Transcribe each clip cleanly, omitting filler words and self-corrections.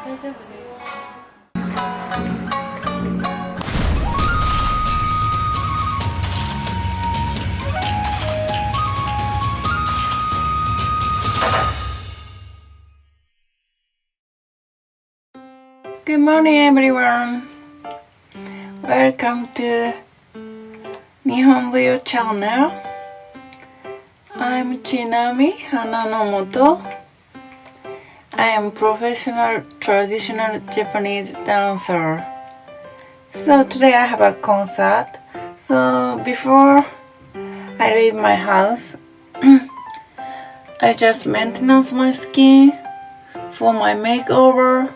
大丈夫です。Good morning, everyone. Welcome to Nihonbuyo channel. I'm Chinami Hananomoto. I am professional traditional Japanese dancer. So today I have a concert. So before I leave my house, I just maintenance my skin for my makeover.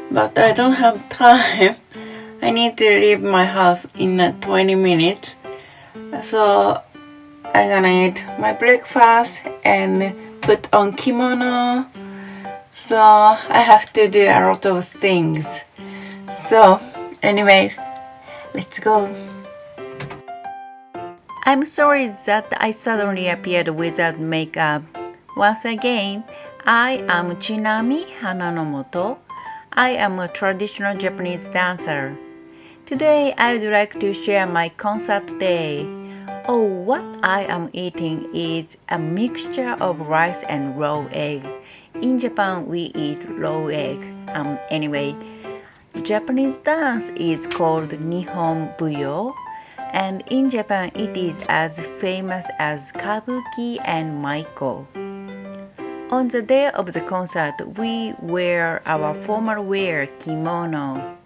But I don't have time. I need to leave my house in 20 minutes. So I'm gonna eat my breakfast and put on kimono. So I have to do a lot of things. So anyway, let's go. I'm sorry that I suddenly appeared without makeup. Once again, I am Chinami Hananomoto. I am a traditional Japanese dancer. Today I would like to share my concert day. Oh, what I am eating is a mixture of rice and raw egg. In Japan we eat raw egg. Anyway, Japanese dance is called Nihon Buyo, and in Japan it is as famous as Kabuki and Maiko. On the day of the concert, we wear our formal wear kimono.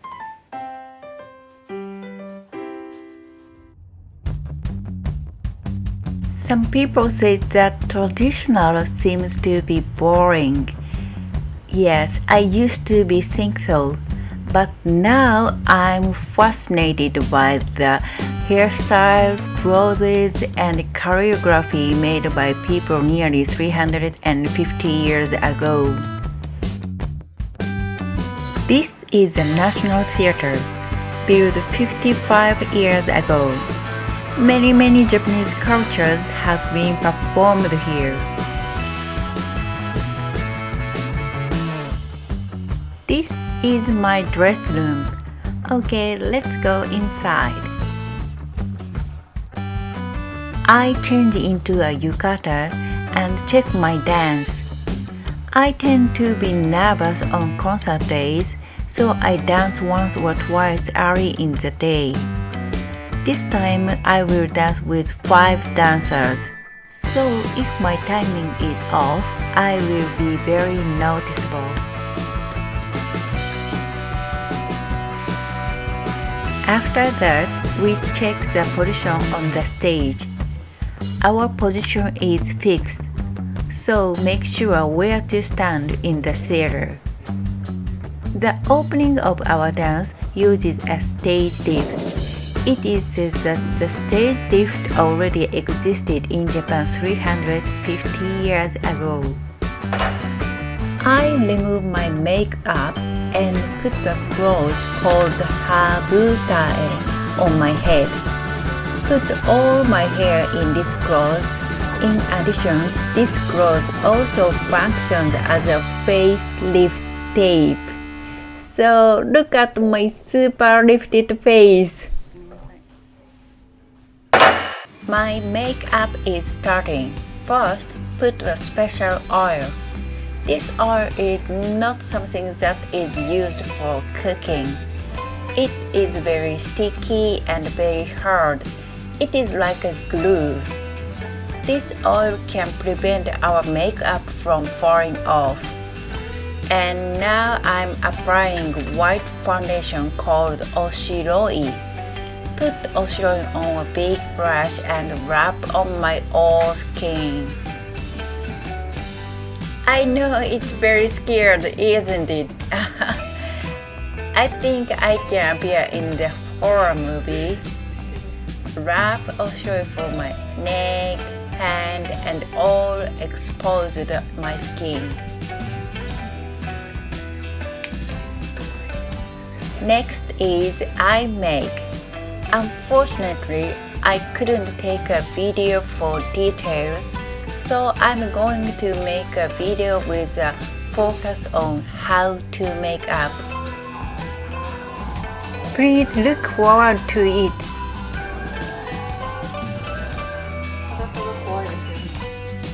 Some people say that traditional seems to be boring. Yes, I used to think so, but now I'm fascinated by the hairstyle, clothes, and choreography made by people nearly 350 years ago. This is a national theater, built 55 years ago. Many Japanese cultures have been performed here. This is my dressing room. Okay, let's go inside. I change into a yukata and check my dance. I tend to be nervous on concert days, so I dance once or twice early in the day. This time I will dance with 5 dancers. So if my timing is off, I will be very noticeable. After that, we check the position on the stage. Our position is fixed, so make sure where to stand in the theater. The opening of our dance uses a stage lift. It is said that the stage lift already existed in Japan 350 years ago. I remove my makeup and put the clothes called habutae on my head. Put all my hair in this clothes. In addition, this clothes also functioned as a facelift tape. So look at my super lifted face. My makeup is starting. First, put a special oil. This oil is not something that is used for cooking. It is very sticky and very hard. It is like a glue. This oil can prevent our makeup from falling off. And now I'm applying white foundation called Oshiroi. Put Oshiroi on a big brush and rub on my whole skin. I know it's very scared, isn't it? I think I can appear in the horror movie. Rub Oshiroi for my neck, hand, and all exposed my skin. Next is eye make. Unfortunately, I couldn't take a video for details, So I'm going to make a video with a focus on how to make up. Please look forward to it.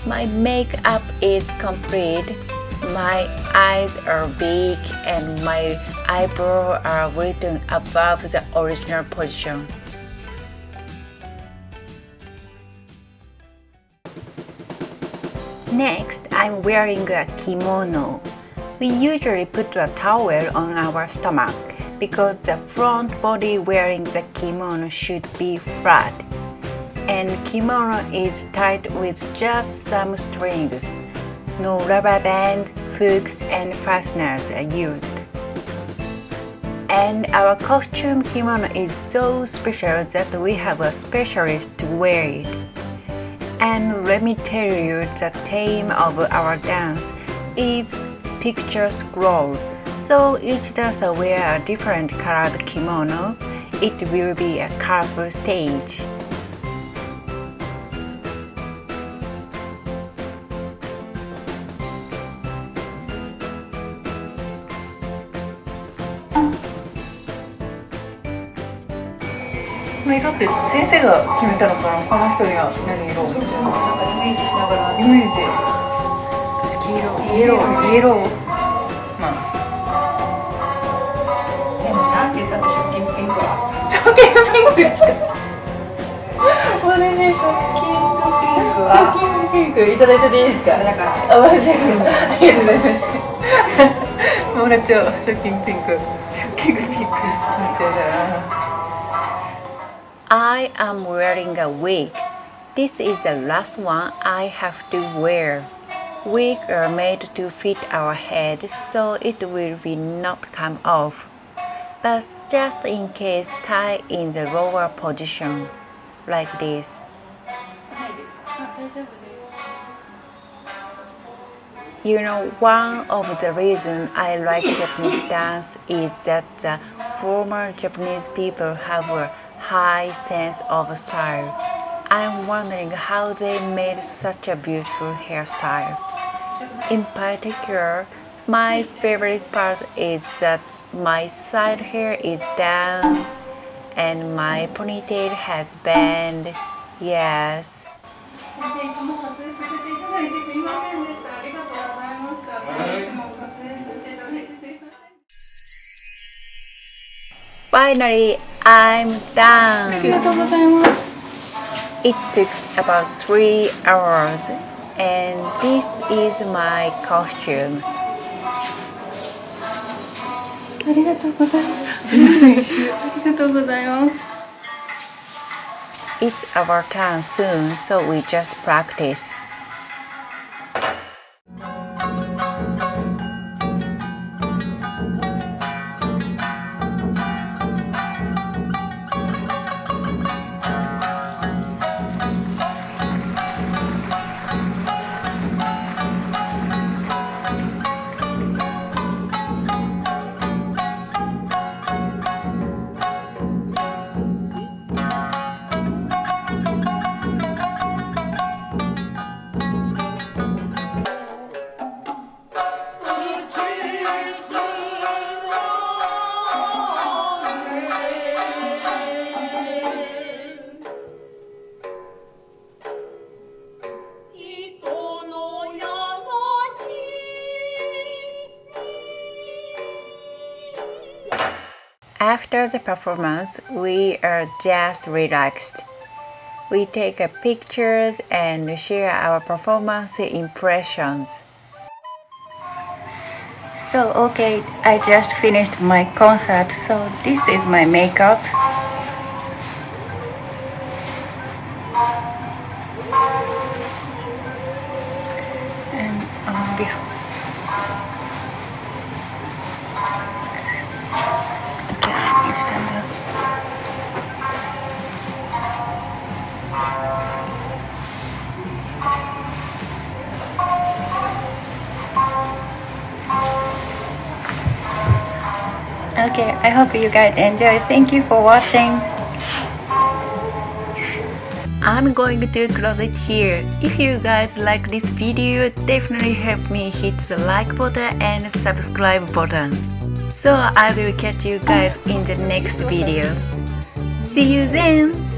My makeup is complete. My eyes are big and my eyebrows are written above the original position. Next, I'm wearing a kimono. We usually put a towel on our stomach because the front body wearing the kimono should be flat. And kimono is tied with just some strings. No rubber band, hooks, and fasteners are used. And our costume kimono is so special that we have a specialist to wear it. And let me tell you, the theme of our dance is picture scroll. So each dancer wear a different colored kimono. It will be a colorful stage.この色って先生が決めたのかな、この人には何色？そうそう、だからイメージしながら。イメージ。私黄色、イエロー。まあ。でもなんて言ったってショッキングピンクは。ショッキングピンクですか？私ショッキングピンクは。ショッキングピンクいただいてていいですか？だから。あ、マジですか？ありがとうございます。もらっちゃうショッキングピンク。ショッキングピンク。もらっちゃうから。I am wearing a wig. This is the last one I have to wear. Wigs are made to fit our head so it will be not come off. But just in case, tie in the lower position, like this. You know, one of the reasons I like Japanese dance is that the former Japanese people have a high sense of style. I'm wondering how they made such a beautiful hairstyle. In particular, my favorite part is that my side hair is down and my ponytail has bend. Yes. Finally, I'm done. ありがとうございます。It took about 3 hours, and this is my costume. ありがとうございます。すみません、一周ありがとうございます。It's our turn soon, so we just practice. After the performance, we are just relaxed. We take pictures and share our performance impressions. So okay, I just finished my concert, so this is my makeup. And okay, I hope you guys enjoy. Thank you for watching. I'm going to close it here. If you guys like this video, definitely help me hit the like button and subscribe button. So I will catch you guys in the next video. See you then!